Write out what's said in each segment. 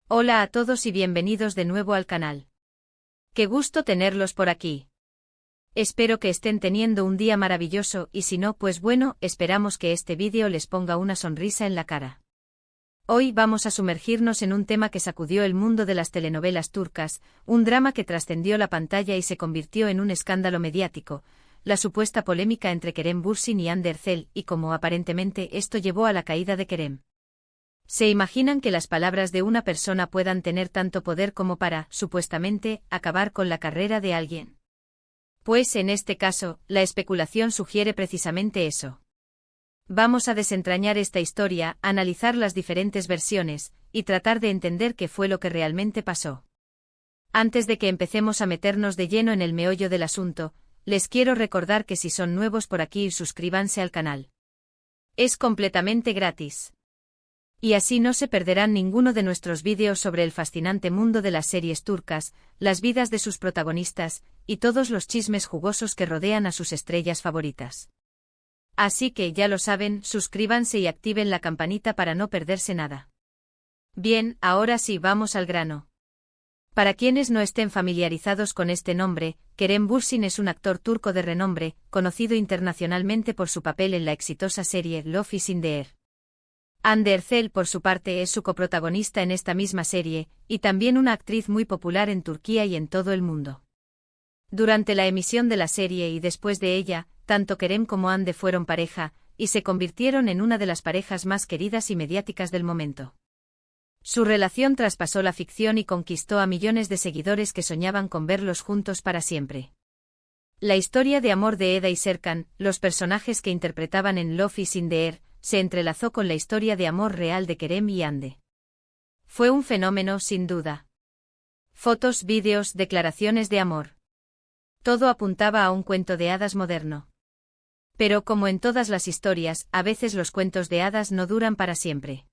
Hola a todos y bienvenidos de nuevo al canal. Qué gusto tenerlos por aquí. Espero que estén teniendo un día maravilloso y si no, pues bueno, esperamos que este vídeo les ponga una sonrisa en la cara. Hoy vamos a sumergirnos en un tema que sacudió el mundo de las telenovelas turcas, un drama que trascendió la pantalla y se convirtió en un escándalo mediático, la supuesta polémica entre Kerem Bürsin y Hande Erçel y cómo aparentemente esto llevó a la caída de Kerem. ¿Se imaginan que las palabras de una persona puedan tener tanto poder como para, supuestamente, acabar con la carrera de alguien? Pues en este caso, la especulación sugiere precisamente eso. Vamos a desentrañar esta historia, analizar las diferentes versiones, y tratar de entender qué fue lo que realmente pasó. Antes de que empecemos a meternos de lleno en el meollo del asunto, les quiero recordar que si son nuevos por aquí, suscríbanse al canal. Es completamente gratis. Y así no se perderán ninguno de nuestros vídeos sobre el fascinante mundo de las series turcas, las vidas de sus protagonistas, y todos los chismes jugosos que rodean a sus estrellas favoritas. Así que ya lo saben, suscríbanse y activen la campanita para no perderse nada. Bien, ahora sí vamos al grano. Para quienes no estén familiarizados con este nombre, Kerem Bürsin es un actor turco de renombre, conocido internacionalmente por su papel en la exitosa serie Love is in the Air. Hande Erçel, por su parte, es su coprotagonista en esta misma serie, y también una actriz muy popular en Turquía y en todo el mundo. Durante la emisión de la serie y después de ella, tanto Kerem como Hande fueron pareja, y se convirtieron en una de las parejas más queridas y mediáticas del momento. Su relación traspasó la ficción y conquistó a millones de seguidores que soñaban con verlos juntos para siempre. La historia de amor de Eda y Serkan, los personajes que interpretaban en Love is in the Air, se entrelazó con la historia de amor real de Kerem y Hande. Fue un fenómeno, sin duda. Fotos, vídeos, declaraciones de amor. Todo apuntaba a un cuento de hadas moderno. Pero como en todas las historias, a veces los cuentos de hadas no duran para siempre.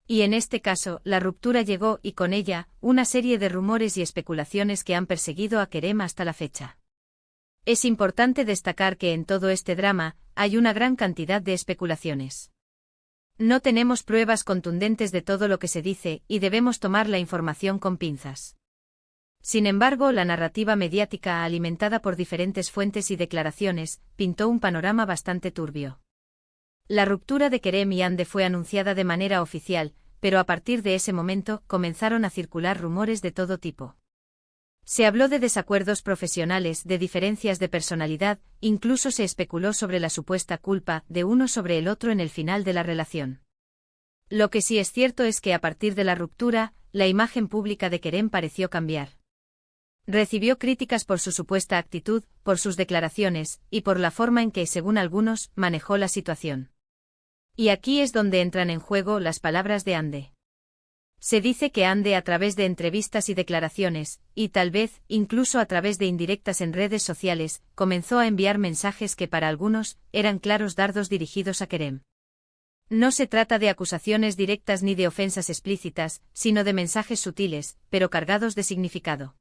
Y en este caso, la ruptura llegó y con ella, una serie de rumores y especulaciones que han perseguido a Kerem hasta la fecha. Es importante destacar que en todo este drama, hay una gran cantidad de especulaciones. No tenemos pruebas contundentes de todo lo que se dice y debemos tomar la información con pinzas. Sin embargo, la narrativa mediática alimentada por diferentes fuentes y declaraciones, pintó un panorama bastante turbio. La ruptura de Kerem y Hande fue anunciada de manera oficial, pero a partir de ese momento comenzaron a circular rumores de todo tipo. Se habló de desacuerdos profesionales, de diferencias de personalidad, incluso se especuló sobre la supuesta culpa de uno sobre el otro en el final de la relación. Lo que sí es cierto es que a partir de la ruptura, la imagen pública de Kerem pareció cambiar. Recibió críticas por su supuesta actitud, por sus declaraciones, y por la forma en que, según algunos, manejó la situación. Y aquí es donde entran en juego las palabras de Hande. Se dice que Hande, a través de entrevistas y declaraciones, y tal vez, incluso a través de indirectas en redes sociales, comenzó a enviar mensajes que para algunos, eran claros dardos dirigidos a Kerem. No se trata de acusaciones directas ni de ofensas explícitas, sino de mensajes sutiles, pero cargados de significado.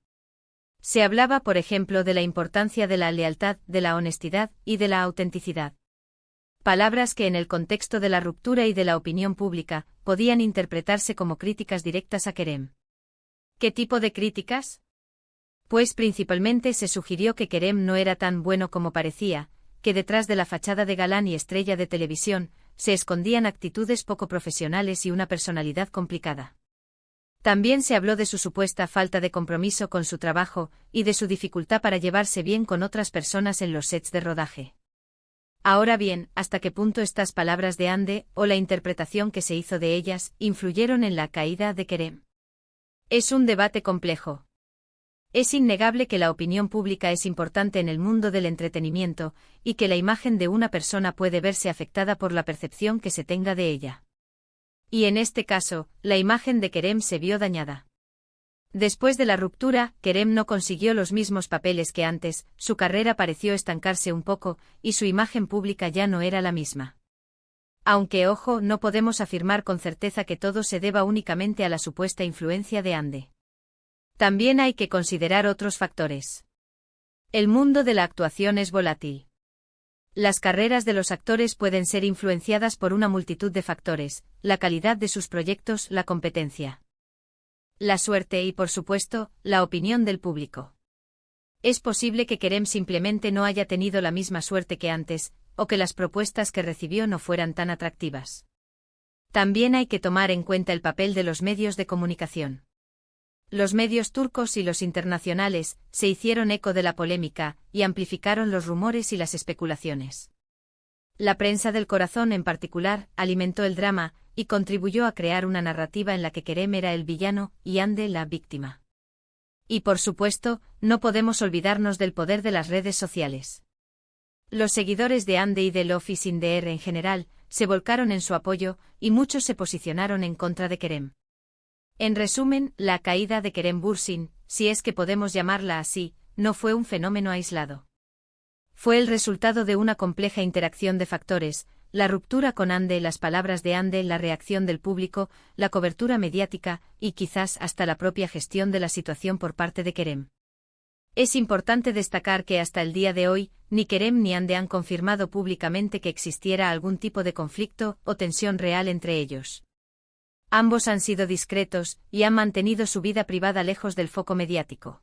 Se hablaba, por ejemplo, de la importancia de la lealtad, de la honestidad, y de la autenticidad. Palabras que en el contexto de la ruptura y de la opinión pública, podían interpretarse como críticas directas a Kerem. ¿Qué tipo de críticas? Pues principalmente se sugirió que Kerem no era tan bueno como parecía, que detrás de la fachada de galán y estrella de televisión, se escondían actitudes poco profesionales y una personalidad complicada. También se habló de su supuesta falta de compromiso con su trabajo, y de su dificultad para llevarse bien con otras personas en los sets de rodaje. Ahora bien, ¿hasta qué punto estas palabras de Hande, o la interpretación que se hizo de ellas, influyeron en la caída de Kerem? Es un debate complejo. Es innegable que la opinión pública es importante en el mundo del entretenimiento, y que la imagen de una persona puede verse afectada por la percepción que se tenga de ella. Y en este caso, la imagen de Kerem se vio dañada. Después de la ruptura, Kerem no consiguió los mismos papeles que antes, su carrera pareció estancarse un poco, y su imagen pública ya no era la misma. Aunque, ojo, no podemos afirmar con certeza que todo se deba únicamente a la supuesta influencia de Hande. También hay que considerar otros factores. El mundo de la actuación es volátil. Las carreras de los actores pueden ser influenciadas por una multitud de factores, la calidad de sus proyectos, la competencia. la suerte y, por supuesto, la opinión del público. Es posible que Kerem simplemente no haya tenido la misma suerte que antes, o que las propuestas que recibió no fueran tan atractivas. También hay que tomar en cuenta el papel de los medios de comunicación. Los medios turcos y los internacionales se hicieron eco de la polémica y amplificaron los rumores y las especulaciones. La prensa del corazón en particular alimentó el drama y contribuyó a crear una narrativa en la que Kerem era el villano y Hande la víctima. Y por supuesto, no podemos olvidarnos del poder de las redes sociales. Los seguidores de Hande y del Office in the Air en general se volcaron en su apoyo y muchos se posicionaron en contra de Kerem. En resumen, la caída de Kerem Bürsin, si es que podemos llamarla así, no fue un fenómeno aislado. Fue el resultado de una compleja interacción de factores: la ruptura con Hande, las palabras de Hande, la reacción del público, la cobertura mediática y quizás hasta la propia gestión de la situación por parte de Kerem. Es importante destacar que hasta el día de hoy, ni Kerem ni Hande han confirmado públicamente que existiera algún tipo de conflicto o tensión real entre ellos. Ambos han sido discretos y han mantenido su vida privada lejos del foco mediático.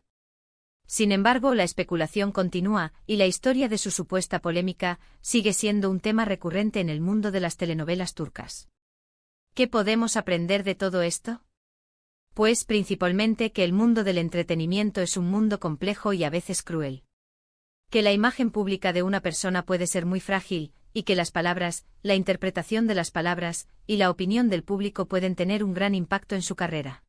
Sin embargo, la especulación continúa y la historia de su supuesta polémica sigue siendo un tema recurrente en el mundo de las telenovelas turcas. ¿Qué podemos aprender de todo esto? Pues principalmente que el mundo del entretenimiento es un mundo complejo y a veces cruel. Que la imagen pública de una persona puede ser muy frágil, y que las palabras, la interpretación de las palabras y la opinión del público pueden tener un gran impacto en su carrera.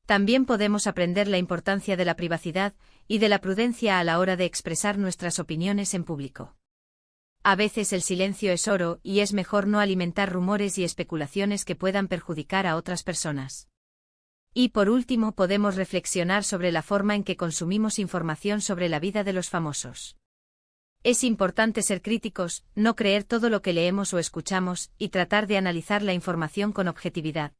También podemos aprender la importancia de la privacidad y de la prudencia a la hora de expresar nuestras opiniones en público. A veces el silencio es oro y es mejor no alimentar rumores y especulaciones que puedan perjudicar a otras personas. Y por último, podemos reflexionar sobre la forma en que consumimos información sobre la vida de los famosos. Es importante ser críticos, no creer todo lo que leemos o escuchamos y tratar de analizar la información con objetividad.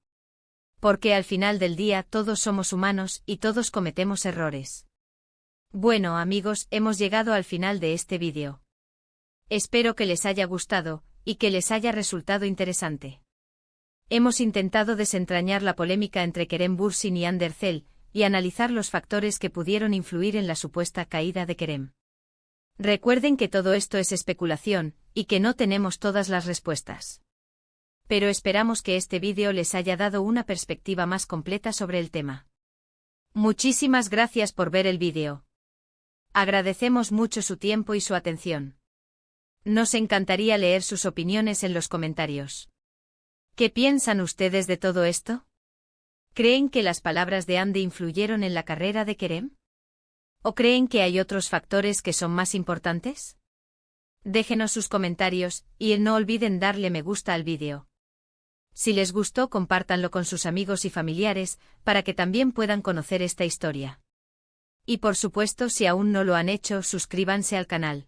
Porque al final del día todos somos humanos y todos cometemos errores. Bueno amigos, hemos llegado al final de este vídeo. Espero que les haya gustado y que les haya resultado interesante. Hemos intentado desentrañar la polémica entre Kerem Bürsin y Hande Erçel y analizar los factores que pudieron influir en la supuesta caída de Kerem. Recuerden que todo esto es especulación y que no tenemos todas las respuestas. Pero esperamos que este vídeo les haya dado una perspectiva más completa sobre el tema. Muchísimas gracias por ver el vídeo. Agradecemos mucho su tiempo y su atención. Nos encantaría leer sus opiniones en los comentarios. ¿Qué piensan ustedes de todo esto? ¿Creen que las palabras de Hande influyeron en la carrera de Kerem? ¿O creen que hay otros factores que son más importantes? Déjenos sus comentarios y no olviden darle me gusta al vídeo. Si les gustó, compártanlo con sus amigos y familiares para que también puedan conocer esta historia. Y por supuesto, si aún no lo han hecho, suscríbanse al canal.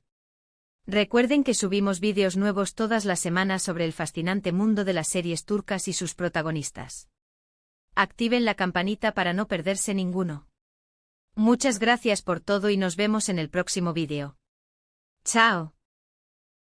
Recuerden que subimos vídeos nuevos todas las semanas sobre el fascinante mundo de las series turcas y sus protagonistas. Activen la campanita para no perderse ninguno. Muchas gracias por todo y nos vemos en el próximo vídeo. ¡Chao!